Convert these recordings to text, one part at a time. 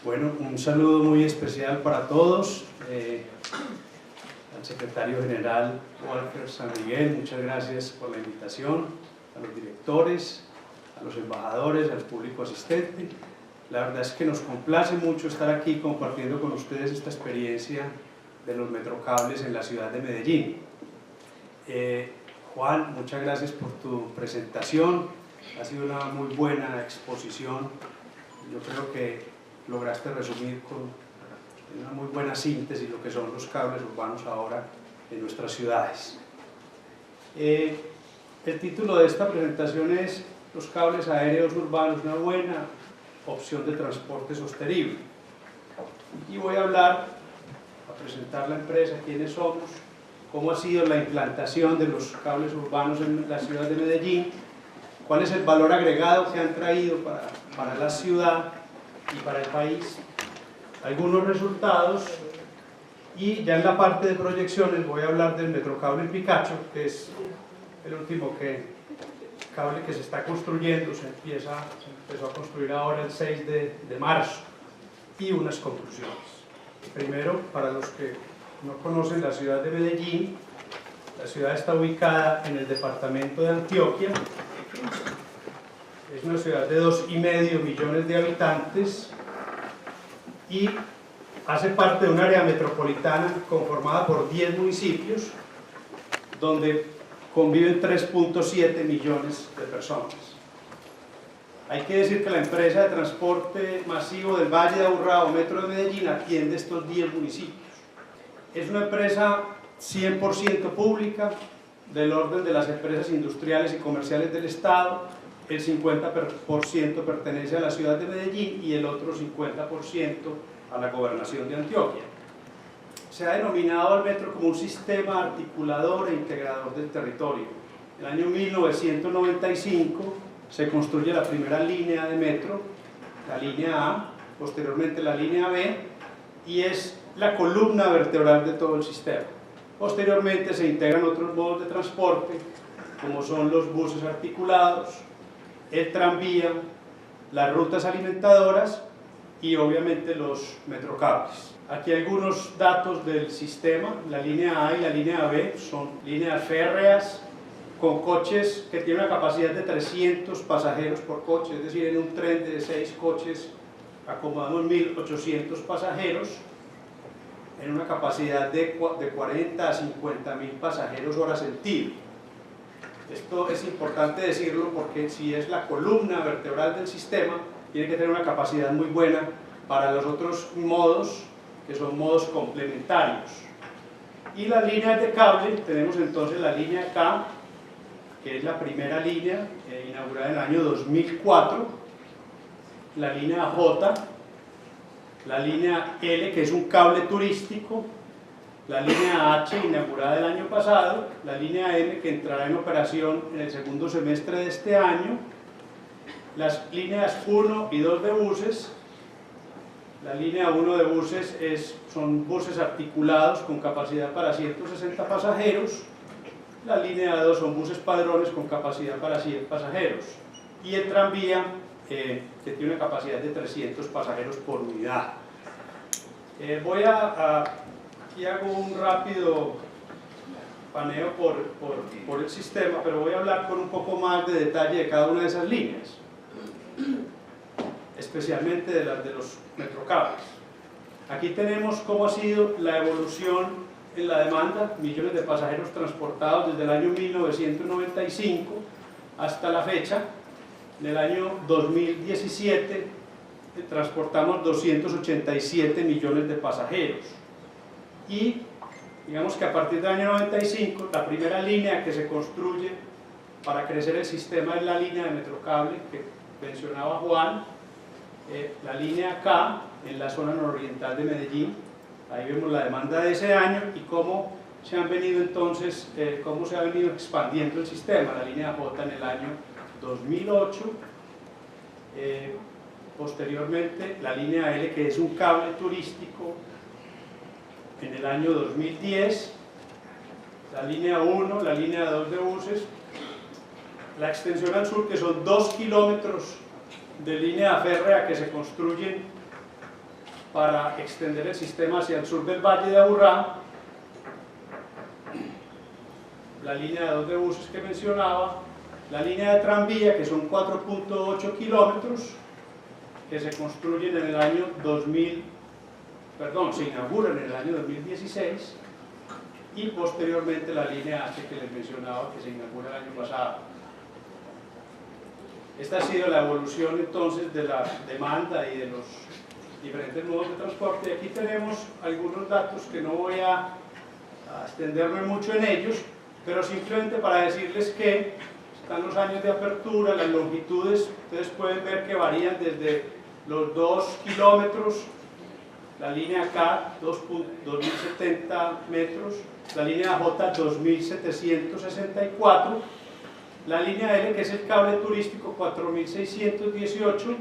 Bueno, un saludo muy especial para todos, al secretario general Walter San Miguel, muchas gracias por la invitación, a los directores, a los embajadores, al público asistente. La verdad es que nos complace mucho estar aquí compartiendo con ustedes esta experiencia de los metrocables en la ciudad de Medellín. Juan, muchas gracias por tu presentación, ha sido una muy buena exposición. Yo creo que lograste resumir con una muy buena síntesis lo que son los cables urbanos ahora en nuestras ciudades. El título de esta presentación es Los cables aéreos urbanos, una buena opción de transporte sostenible. Y voy a presentar la empresa, quiénes somos, cómo ha sido la implantación de los cables urbanos en la ciudad de Medellín, cuál es el valor agregado que han traído para la ciudad y para el país, algunos resultados, y ya en la parte de proyecciones voy a hablar del Metrocable en Picacho, que es el último cable que se está construyendo, se empezó a construir ahora el 6 de marzo, y unas conclusiones. Primero, para los que no conocen la ciudad de Medellín, la ciudad está ubicada en el departamento de Antioquia. Es una ciudad de 2,5 millones de habitantes y hace parte de un área metropolitana conformada por 10 municipios donde conviven 3,7 millones de personas. Hay que decir que la empresa de transporte masivo del Valle de Aburrá o Metro de Medellín atiende estos 10 municipios. Es una empresa 100% pública, del orden de las empresas industriales y comerciales del Estado. El 50% pertenece a la ciudad de Medellín y el otro 50% a la gobernación de Antioquia. Se ha denominado al metro como un sistema articulador e integrador del territorio. En el año 1995 se construye la primera línea de metro, la línea A, posteriormente la línea B, y es la columna vertebral de todo el sistema. Posteriormente se integran otros modos de transporte, como son los buses articulados, el tranvía, las rutas alimentadoras y obviamente los metrocables. Aquí algunos datos del sistema. La línea A y la línea B son líneas férreas con coches que tienen una capacidad de 300 pasajeros por coche, es decir, en un tren de 6 coches acomodamos 1.800 pasajeros en una capacidad de 40 a 50.000 pasajeros hora sentido. Esto es importante decirlo porque si es la columna vertebral del sistema, tiene que tener una capacidad muy buena para los otros modos, que son modos complementarios. Y las líneas de cable, tenemos entonces la línea K, que es la primera línea, inaugurada en el año 2004, la línea J, la línea L, que es un cable turístico, la línea H, inaugurada el año pasado, la línea M, que entrará en operación en el segundo semestre de este año, las líneas 1 y 2 de buses. La línea 1 de buses son buses articulados con capacidad para 160 pasajeros, la línea 2 son buses padrones con capacidad para 100 pasajeros, y el tranvía, que tiene una capacidad de 300 pasajeros por unidad. Aquí hago un rápido paneo por el sistema, pero voy a hablar con un poco más de detalle de cada una de esas líneas, especialmente de las de los metrocables. Aquí tenemos cómo ha sido la evolución en la demanda, millones de pasajeros transportados desde el año 1995 hasta la fecha. En el año 2017 transportamos 287 millones de pasajeros. Y digamos que a partir del año 95, la primera línea que se construye para crecer el sistema es la línea de Metrocable que mencionaba Juan, la línea K en la zona nororiental de Medellín. Ahí vemos la demanda de ese año y cómo se ha venido expandiendo el sistema. La línea J en el año 2008, posteriormente la línea L, que es un cable turístico, en el año 2010, la línea 1, la línea 2 de buses, la extensión al sur, que son 2 kilómetros de línea férrea que se construyen para extender el sistema hacia el sur del Valle de Aburrá, la línea de 2 de buses que mencionaba, la línea de tranvía, que son 4.8 kilómetros, que se construyen en el año 2000, perdón, se inauguran en el año 2016, y posteriormente la línea H que les mencionaba, que se inaugura el año pasado. Esta ha sido la evolución entonces de la demanda y de los diferentes modos de transporte. Y aquí tenemos algunos datos que no voy a extenderme mucho en ellos, pero simplemente para decirles que están los años de apertura, las longitudes, ustedes pueden ver que varían desde los 2 kilómetros, la línea K 2.70 metros, la línea J 2.764, la línea L, que es el cable turístico, 4.618,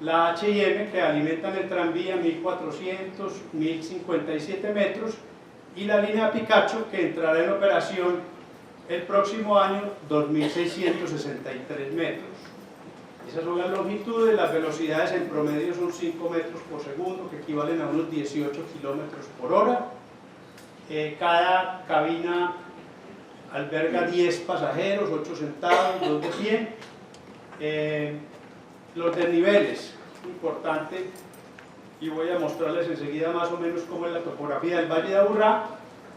la H y M, que alimentan el tranvía, 1.400, 1.057 metros, y la línea Picacho, que entrará en operación el próximo año, 2.663 metros. Esas son las longitudes. Las velocidades en promedio son 5 metros por segundo, que equivalen a unos 18 kilómetros por hora. Cada cabina alberga 10 pasajeros, 8 sentados, 2 de pie. Los desniveles, importante, y voy a mostrarles enseguida más o menos cómo es la topografía del Valle de Aburrá,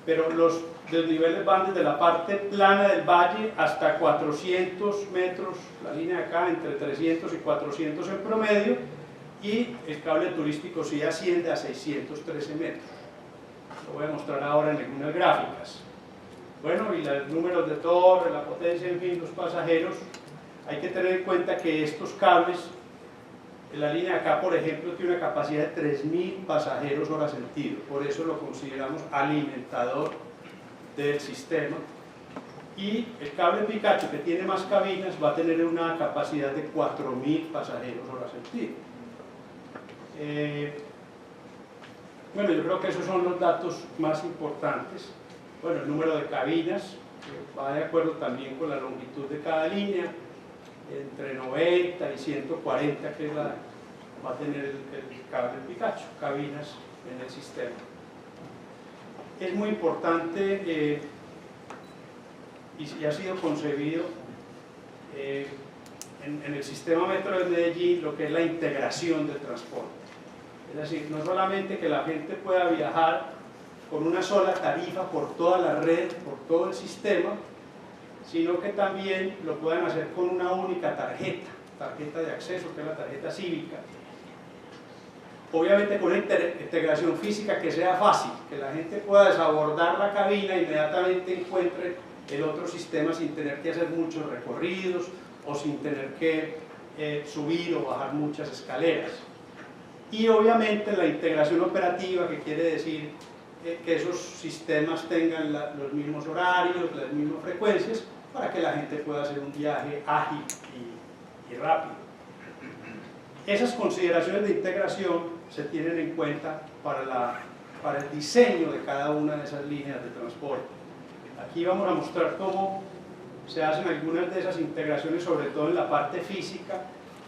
pero los desniveles van desde la parte plana del valle hasta 400 metros, la línea de acá entre 300 y 400 en promedio, y el cable turístico sí asciende a 613 metros. Lo voy a mostrar ahora en algunas gráficas. Bueno, y los números de torre, la potencia, en fin, los pasajeros. Hay que tener en cuenta que estos cables, en la línea de acá, por ejemplo, tiene una capacidad de 3.000 pasajeros hora sentido, por eso lo consideramos alimentador del sistema. Y el cable Picacho, que tiene más cabinas, va a tener una capacidad de 4.000 pasajeros hora sentido. Bueno, yo creo que esos son los datos más importantes. Bueno, el número de cabinas, que va de acuerdo también con la longitud de cada línea, entre 90 y 140, que va a tener el cable Picacho, cabinas en el sistema. Es muy importante y ha sido concebido en el sistema Metro de Medellín lo que es la integración del transporte. Es decir, no solamente que la gente pueda viajar con una sola tarifa por toda la red, por todo el sistema, sino que también lo puedan hacer con una única tarjeta de acceso, que es la tarjeta cívica. Obviamente con una integración física que sea fácil, que la gente pueda desabordar la cabina e inmediatamente encuentre el otro sistema sin tener que hacer muchos recorridos o sin tener que subir o bajar muchas escaleras. Y obviamente la integración operativa, que quiere decir que esos sistemas tengan los mismos horarios, las mismas frecuencias, para que la gente pueda hacer un viaje ágil y rápido. Esas consideraciones de integración se tienen en cuenta para el diseño de cada una de esas líneas de transporte. Aquí vamos a mostrar cómo se hacen algunas de esas integraciones, sobre todo en la parte física.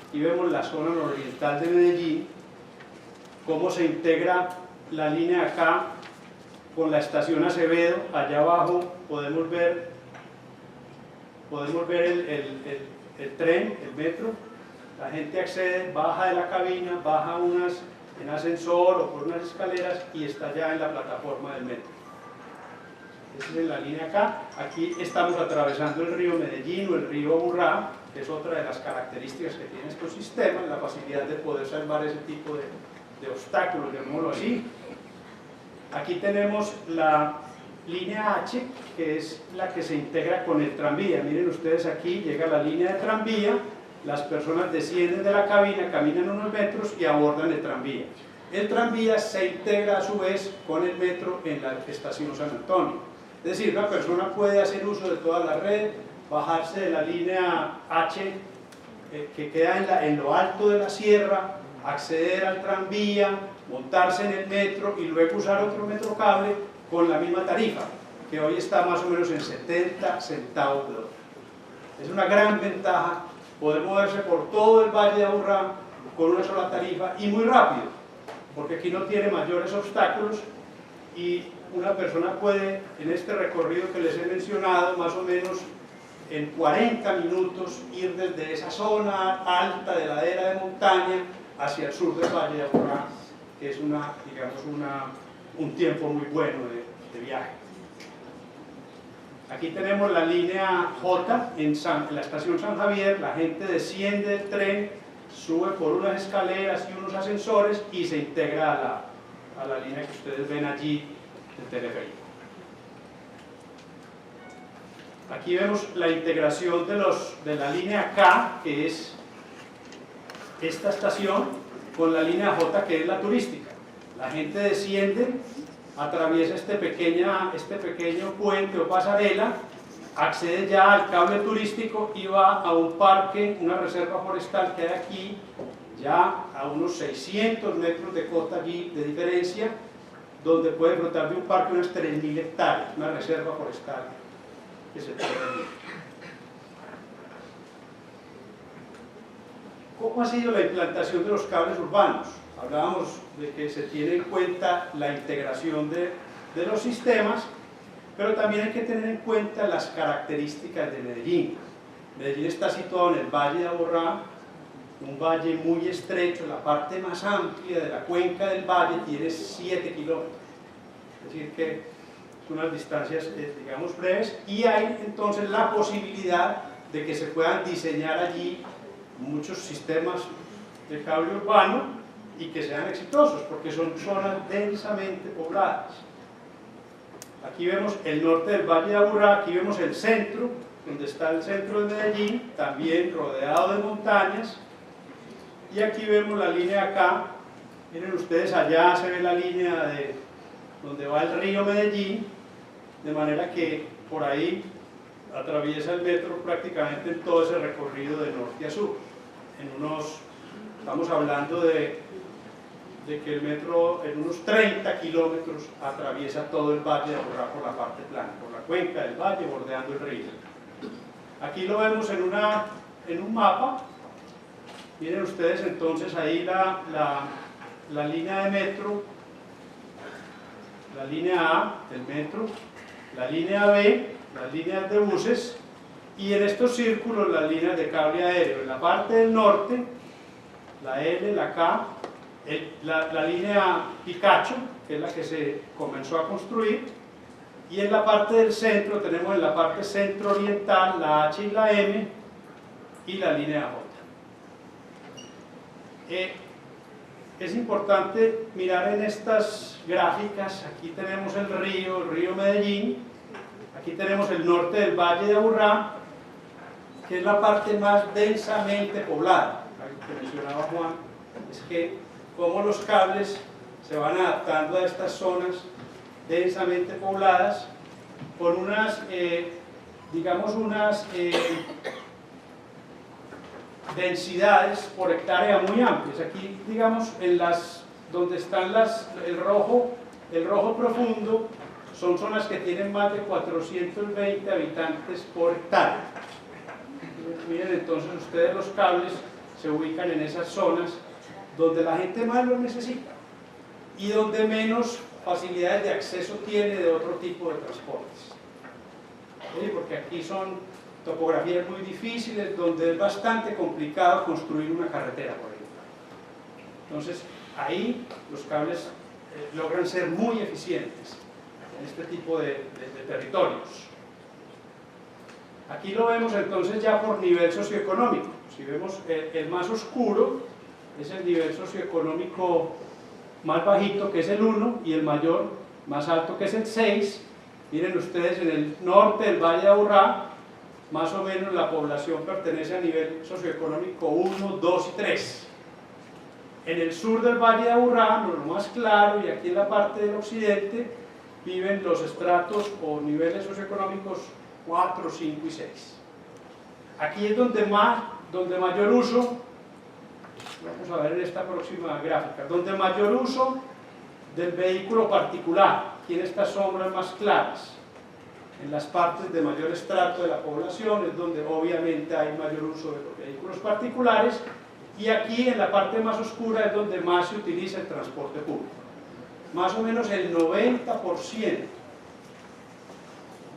Aquí vemos la zona nororiental de Medellín, cómo se integra la línea acá con la estación Acevedo. Allá abajo podemos ver el tren, el metro. La gente accede, baja de la cabina, baja en ascensor o por unas escaleras y está ya en la plataforma del metro. Esa es en la línea acá. Aquí estamos atravesando el río Medellín o el río Aburrá, que es otra de las características que tiene estos sistemas, la facilidad de poder salvar ese tipo de obstáculos, llamémoslo así. Aquí tenemos la línea H, que es la que se integra con el tranvía. Miren ustedes, aquí llega la línea de tranvía, las personas descienden de la cabina, caminan unos metros y abordan el tranvía. El tranvía se integra a su vez con el metro en la estación San Antonio. Es decir, una persona puede hacer uso de toda la red, bajarse de la línea H que queda en lo alto de la sierra, acceder al tranvía, montarse en el metro y luego usar otro metrocable con la misma tarifa, que hoy está más o menos en 70 centavos de dólar. Es una gran ventaja poder moverse por todo el Valle de Aburrá con una sola tarifa y muy rápido, porque aquí no tiene mayores obstáculos y una persona puede, en este recorrido que les he mencionado, más o menos en 40 minutos ir desde esa zona alta de ladera de montaña hacia el sur del Valle de Aburrá, que es un tiempo muy bueno de viaje. Aquí tenemos la línea J en la estación San Javier. La gente desciende del tren, sube por unas escaleras y unos ascensores y se integra a la línea que ustedes ven allí del teleférico. Aquí vemos la integración de la línea K, que es esta estación, con la línea J, que es la turística. La gente desciende, atraviesa este pequeño puente o pasarela, accede ya al cable turístico y va a un parque, una reserva forestal que hay aquí, ya a unos 600 metros de costa allí de diferencia, donde puede disfrutar de un parque de unas 3.000 hectáreas, una reserva forestal que se puede ver. ¿Cómo ha sido la implantación de los cables urbanos? Hablábamos de que se tiene en cuenta la integración de los sistemas, pero también hay que tener en cuenta las características de Medellín. Medellín está situado en el Valle de Aburrá, un valle muy estrecho, la parte más amplia de la cuenca del valle tiene 7 kilómetros, es decir que son unas distancias, digamos, breves, y hay entonces la posibilidad de que se puedan diseñar allí muchos sistemas de cable urbano y que sean exitosos, porque son zonas densamente pobladas. Aquí vemos el norte del Valle de Aburrá, aquí vemos el centro, donde está el centro de Medellín, también rodeado de montañas, y aquí vemos la línea acá. Miren ustedes, allá se ve la línea de donde va el río Medellín, de manera que por ahí atraviesa el metro prácticamente en todo ese recorrido de norte a sur. Estamos hablando de que el metro en unos 30 kilómetros atraviesa todo el Valle de Aburrá por la parte plana, por la cuenca del valle, bordeando el río. Aquí lo vemos en un mapa. Miren ustedes entonces ahí la línea de metro, la línea A del metro, la línea B, las líneas de buses, y en estos círculos las líneas de cable aéreo. En la parte del norte, la L, la K, la línea Picacho, que es la que se comenzó a construir, y en la parte del centro tenemos en la parte centro-oriental la H y la M y la línea J. Es importante mirar en estas gráficas. Aquí tenemos el río Medellín, aquí tenemos el norte del Valle de Aburrá, que es la parte más densamente poblada. Algo que mencionaba Juan es que cómo los cables se van adaptando a estas zonas densamente pobladas con unas, digamos, densidades por hectárea muy amplias. Aquí, digamos, donde están el rojo profundo, son zonas que tienen más de 420 habitantes por hectárea. Miren entonces ustedes, los cables se ubican en esas zonas donde la gente más lo necesita y donde menos facilidades de acceso tiene de otro tipo de transportes. Porque aquí son topografías muy difíciles, donde es bastante complicado construir una carretera, por ejemplo. Entonces, ahí los cables logran ser muy eficientes en este tipo de territorios. Aquí lo vemos entonces ya por nivel socioeconómico. Si vemos el más oscuro es el nivel socioeconómico más bajito, que es el 1, y el mayor, más alto, que es el 6. Miren ustedes, en el norte del Valle de Aburrá, más o menos la población pertenece a nivel socioeconómico 1, 2 y 3. En el sur del Valle de Aburrá, lo más claro, y aquí en la parte del occidente, viven los estratos o niveles socioeconómicos 4, 5 y 6. Aquí es donde mayor uso, vamos a ver en esta próxima gráfica, donde mayor uso del vehículo particular. Aquí en estas sombras más claras, en las partes de mayor estrato de la población, es donde obviamente hay mayor uso de los vehículos particulares, Y aquí en la parte más oscura es donde más se utiliza el transporte público. Más o menos el 90%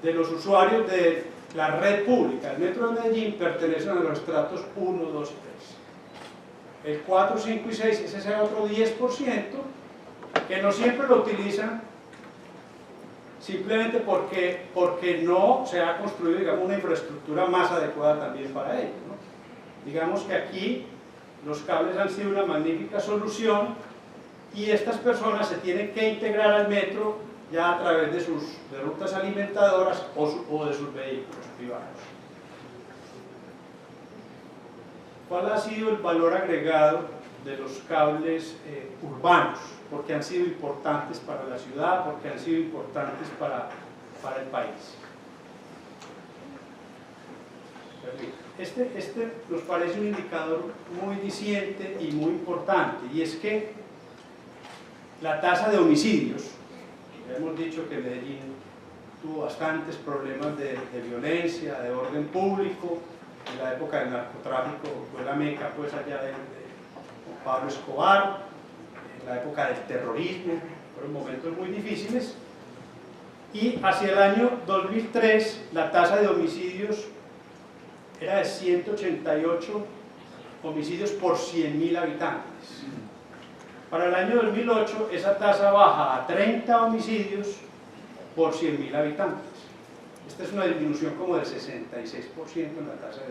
de los usuarios de la red pública, el metro de Medellín, pertenecen a los estratos 1, 2 y 3. El 4, 5 y 6 es ese otro 10% que no siempre lo utilizan, simplemente porque no se ha construido, digamos, una infraestructura más adecuada también para ello, ¿no? Digamos que aquí los cables han sido una magnífica solución y estas personas se tienen que integrar al metro ya a través de sus rutas alimentadoras o de sus vehículos privados. ¿Cuál ha sido el valor agregado de los cables urbanos? Porque han sido importantes para la ciudad, porque han sido importantes para el país. Este nos parece un indicador muy diciente y muy importante, y es que la tasa de homicidios, ya hemos dicho que Medellín tuvo bastantes problemas de violencia, de orden público, en la época del narcotráfico fue la meca pues allá de Pablo Escobar, en la época del terrorismo, fueron momentos muy difíciles, y hacia el año 2003 la tasa de homicidios era de 188 homicidios por 100.000 habitantes. Para el año 2008 esa tasa baja a 30 homicidios por 100.000 habitantes. Esta es una disminución como del 66% en la tasa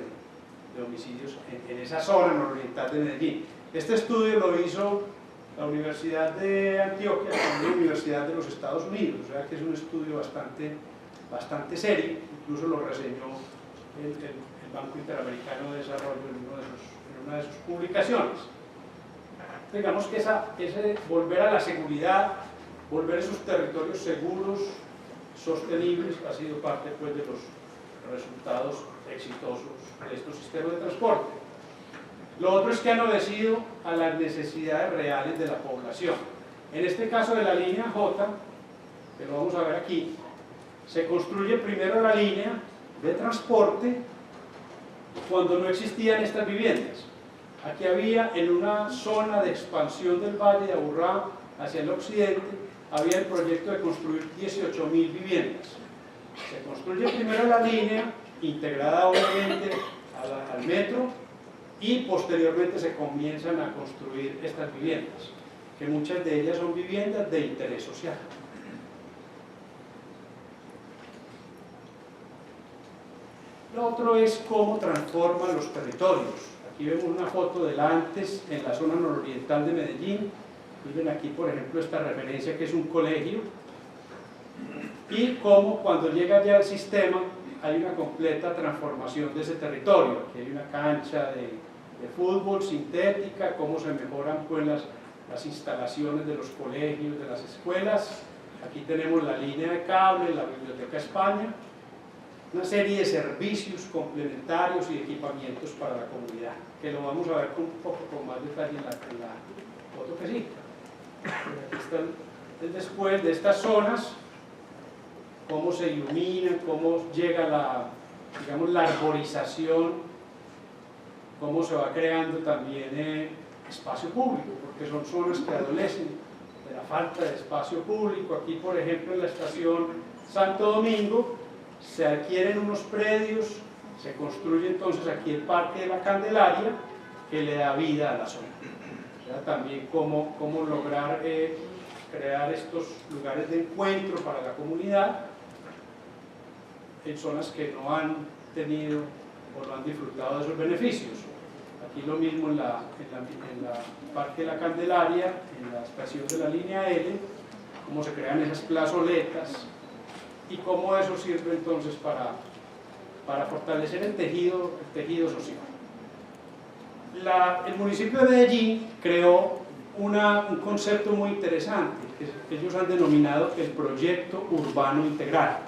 de homicidios en esa zona nororiental de Medellín. Este estudio lo hizo la Universidad de Antioquia, la Universidad de los Estados Unidos, o sea que es un estudio bastante serio, incluso lo reseñó el Banco Interamericano de Desarrollo en una de sus publicaciones. Digamos que ese volver a la seguridad, volver a esos territorios seguros, sostenibles, ha sido parte pues, de los resultados exitosos de estos sistemas de transporte. Lo otro es que han obedecido a las necesidades reales de la población. En este caso de la línea J, que lo vamos a ver aquí, se construye primero la línea de transporte cuando no existían estas viviendas. Aquí había, en una zona de expansión del Valle de Aburrá hacia el occidente, había el proyecto de construir 18.000 viviendas. Se construye primero la línea, integrada obviamente al metro, y posteriormente se comienzan a construir estas viviendas, que muchas de ellas son viviendas de interés social. Lo otro es cómo transforman los territorios. Aquí vemos una foto del antes en la zona nororiental de Medellín. Miren aquí, por ejemplo, esta referencia que es un colegio, y cómo cuando llega ya el sistema hay una completa transformación de ese territorio. Aquí hay una cancha de fútbol sintética, cómo se mejoran pues, las instalaciones de los colegios, de las escuelas. Aquí tenemos la línea de cable, la Biblioteca España, una serie de servicios complementarios y equipamientos para la comunidad, que lo vamos a ver un poco con más detalle en la foto que sigue. Aquí están después de estas zonas, cómo se iluminan, cómo llega digamos, la arborización, cómo se va creando también espacio público, porque son zonas que adolecen de la falta de espacio público. Aquí, por ejemplo, en la estación Santo Domingo, se adquieren unos predios, se construye entonces aquí el Parque de la Candelaria, que le da vida a la zona. O sea, también cómo lograr crear estos lugares de encuentro para la comunidad en zonas que no han tenido o no han disfrutado de esos beneficios. Aquí lo mismo en la Parque de la Candelaria, en la estación de la línea L, cómo se crean esas plazoletas y cómo eso sirve entonces para fortalecer el tejido social. El municipio de Medellín creó un concepto muy interesante que ellos han denominado el proyecto urbano integral,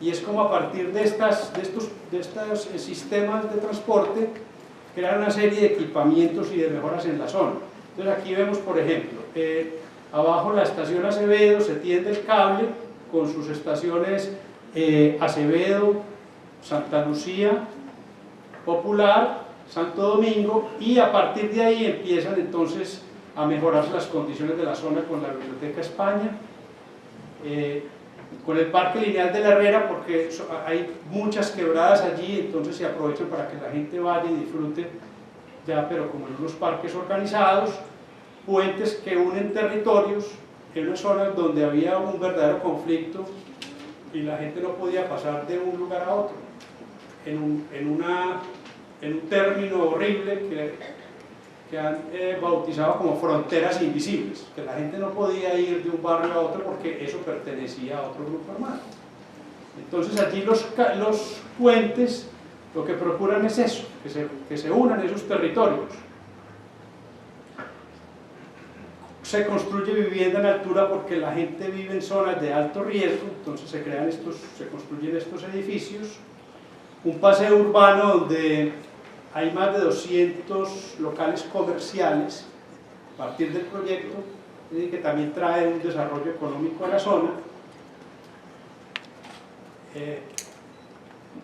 y es como a partir de estos sistemas de transporte crear una serie de equipamientos y de mejoras en la zona. Entonces aquí vemos, por ejemplo, abajo la estación Acevedo, se tiende el cable con sus estaciones Acevedo, Santa Lucía, Popular, Santo Domingo, y a partir de ahí empiezan entonces a mejorar las condiciones de la zona con la Biblioteca España, con el Parque Lineal de la Herrera, porque hay muchas quebradas allí, entonces se aprovechan para que la gente vaya y disfrute, ya pero como en unos parques organizados, puentes que unen territorios en unas zonas donde había un verdadero conflicto y la gente no podía pasar de un lugar a otro, en un término horrible que han bautizado como fronteras invisibles, que la gente no podía ir de un barrio a otro porque eso pertenecía a otro grupo armado. Entonces allí los puentes lo que procuran es eso, que se unan esos territorios. Se construye vivienda en altura porque la gente vive en zonas de alto riesgo, entonces se construyen estos edificios. Un paseo urbano donde hay más de 200 locales comerciales a partir del proyecto, que también trae un desarrollo económico a la zona.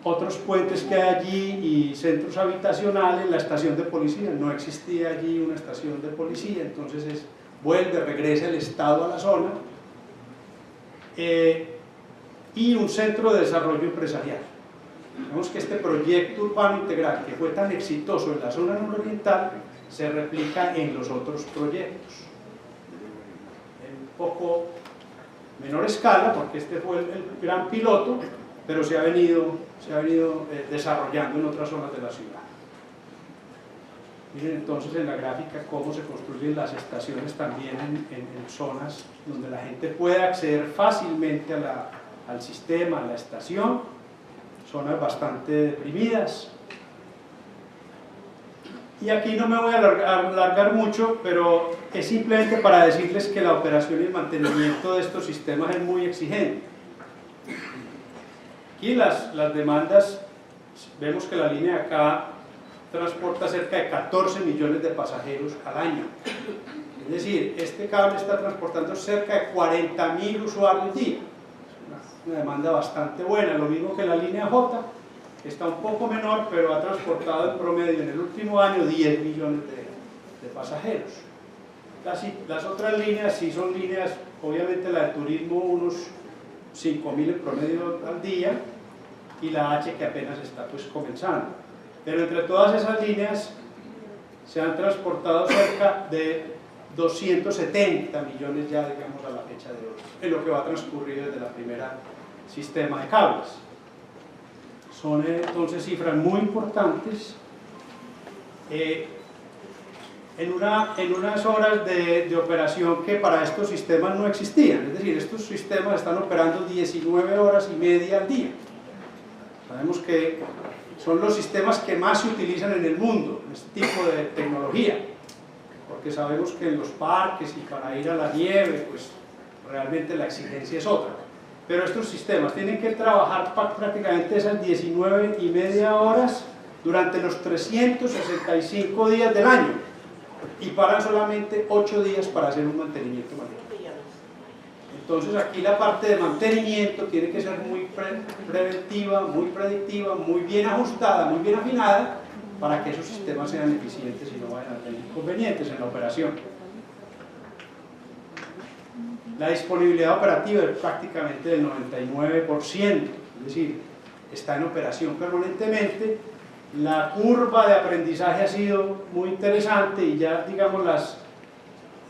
Otros puentes que hay allí y centros habitacionales, la estación de policía, no existía allí una estación de policía, entonces regresa el Estado a la zona, y un centro de desarrollo empresarial. Vemos que este proyecto urbano integral, que fue tan exitoso en la zona nororiental, se replica en los otros proyectos. En un poco menor escala, porque este fue el gran piloto, pero se ha venido desarrollando en otras zonas de la ciudad. Miren entonces en la gráfica cómo se construyen las estaciones también en zonas donde la gente puede acceder fácilmente al sistema, a la estación, zonas bastante deprimidas. Y aquí no me voy a alargar mucho, pero es simplemente para decirles que la operación y el mantenimiento de estos sistemas es muy exigente. Aquí las demandas, vemos que la línea de acá transporta cerca de 14 millones de pasajeros al año. Es decir, este cable está transportando cerca de 40.000 usuarios día. Una demanda bastante buena, lo mismo que la línea J, que está un poco menor, pero ha transportado en promedio en el último año 10 millones de pasajeros. Las otras líneas sí son líneas, obviamente la de turismo unos 5.000 en promedio al día, y la H que apenas está pues comenzando. Pero entre todas esas líneas se han transportado cerca de 270 millones ya, digamos, a la fecha de hoy, en lo que va a transcurrir desde la primera sistema de cables. Son entonces cifras muy importantes en unas horas de operación que para estos sistemas no existían. Es decir, estos sistemas están operando 19 horas y media al día. Sabemos que son los sistemas que más se utilizan en el mundo, este tipo de tecnología, porque sabemos que en los parques y para ir a la nieve, pues realmente la exigencia es otra. Pero estos sistemas tienen que trabajar prácticamente esas 19 y media horas durante los 365 días del año y paran solamente 8 días para hacer un mantenimiento manual. Entonces aquí la parte de mantenimiento tiene que ser muy preventiva, muy predictiva, muy bien ajustada, muy bien afinada, para que esos sistemas sean eficientes y no vayan a tener inconvenientes en la operación. La disponibilidad operativa es prácticamente del 99%, es decir, está en operación permanentemente. La curva de aprendizaje ha sido muy interesante y ya, digamos,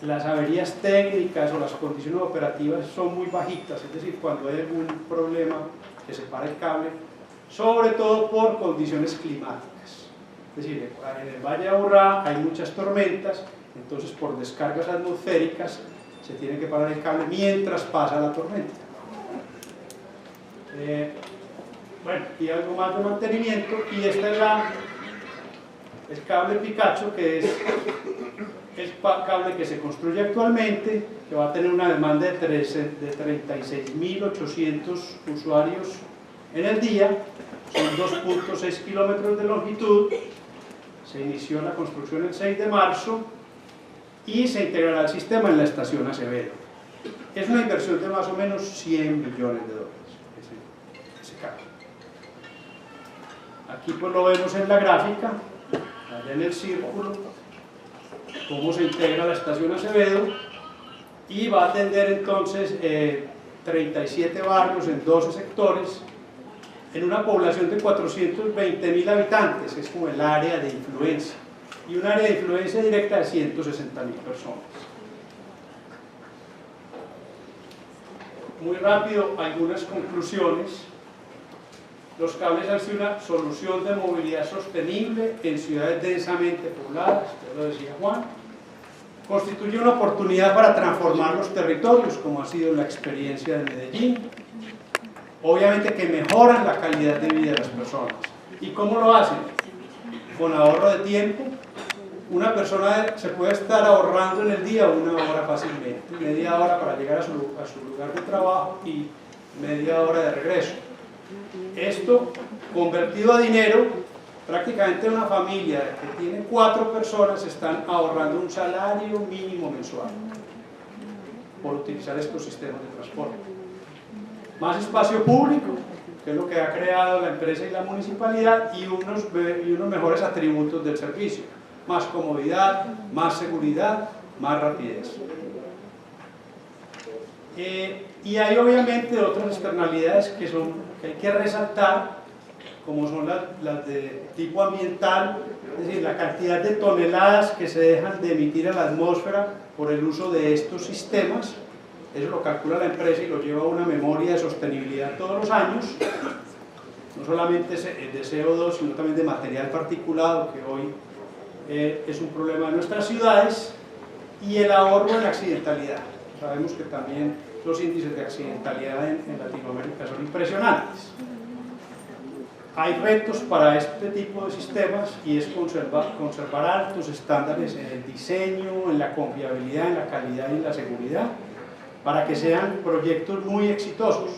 las averías técnicas o las condiciones operativas son muy bajitas, es decir, cuando hay algún problema que se para el cable, sobre todo por condiciones climáticas. Es decir, en el Valle de Aburrá hay muchas tormentas, entonces por descargas atmosféricas se tiene que parar el cable mientras pasa la tormenta. Bueno, y algo más de mantenimiento, y este es el cable Picacho, que es el cable que se construye actualmente, que va a tener una demanda de 36.800 usuarios en el día, son 2.6 kilómetros de longitud, se inició la construcción el 6 de marzo y se integrará al sistema en la estación Acevedo. Es una inversión de más o menos 100 millones de dólares, ese cable. Aquí pues lo vemos en la gráfica, allá en el Círculo, cómo se integra la estación Acevedo, y va a atender entonces 37 barrios en 12 sectores, en una población de 420.000 habitantes, que es como el área de influencia, y un área de influencia directa de 160.000 personas. Muy rápido, algunas conclusiones. Los cables han sido una solución de movilidad sostenible en ciudades densamente pobladas, ya lo decía Juan. Constituye una oportunidad para transformar los territorios, como ha sido la experiencia de Medellín. Obviamente que mejoran la calidad de vida de las personas. ¿Y cómo lo hacen? Con ahorro de tiempo. Una persona se puede estar ahorrando en el día 1 hora fácilmente, media hora para llegar a su lugar de trabajo y media hora de regreso. Esto, convertido a dinero, prácticamente una familia que tiene 4 personas están ahorrando un salario mínimo mensual por utilizar estos sistemas de transporte. Más espacio público, que es lo que ha creado la empresa y la municipalidad, y unos mejores atributos del servicio: más comodidad, más seguridad, más rapidez. Y hay obviamente otras externalidades que hay que resaltar, como son las de tipo ambiental, es decir, la cantidad de toneladas que se dejan de emitir a la atmósfera por el uso de estos sistemas. Eso lo calcula la empresa y lo lleva a una memoria de sostenibilidad todos los años, no solamente de CO2, sino también de material particulado, que hoy es un problema de nuestras ciudades, y el ahorro en accidentalidad. Sabemos que también los índices de accidentalidad en Latinoamérica son impresionantes. Hay retos para este tipo de sistemas, y es conservar altos estándares en el diseño, en la confiabilidad, en la calidad y en la seguridad, para que sean proyectos muy exitosos.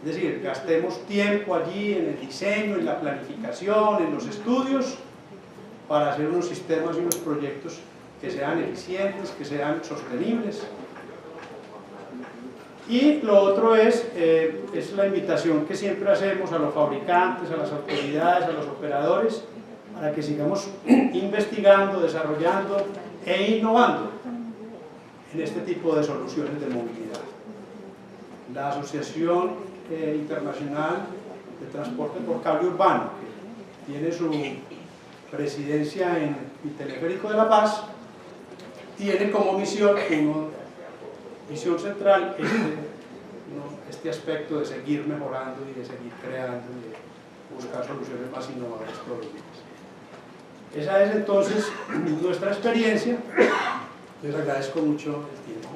Es decir, gastemos tiempo allí en el diseño, en la planificación, en los estudios, para hacer unos sistemas y unos proyectos que sean eficientes, que sean sostenibles. Y lo otro es la invitación que siempre hacemos a los fabricantes, a las autoridades, a los operadores, para que sigamos investigando, desarrollando e innovando en este tipo de soluciones de movilidad. La Asociación Internacional de Transporte por Cable Urbano, que tiene su presidencia en el Teleférico de La Paz, tiene como misión central este aspecto de seguir mejorando y de seguir creando y de buscar soluciones más innovadoras todos los días. Esa es entonces nuestra experiencia. Les agradezco mucho el tiempo.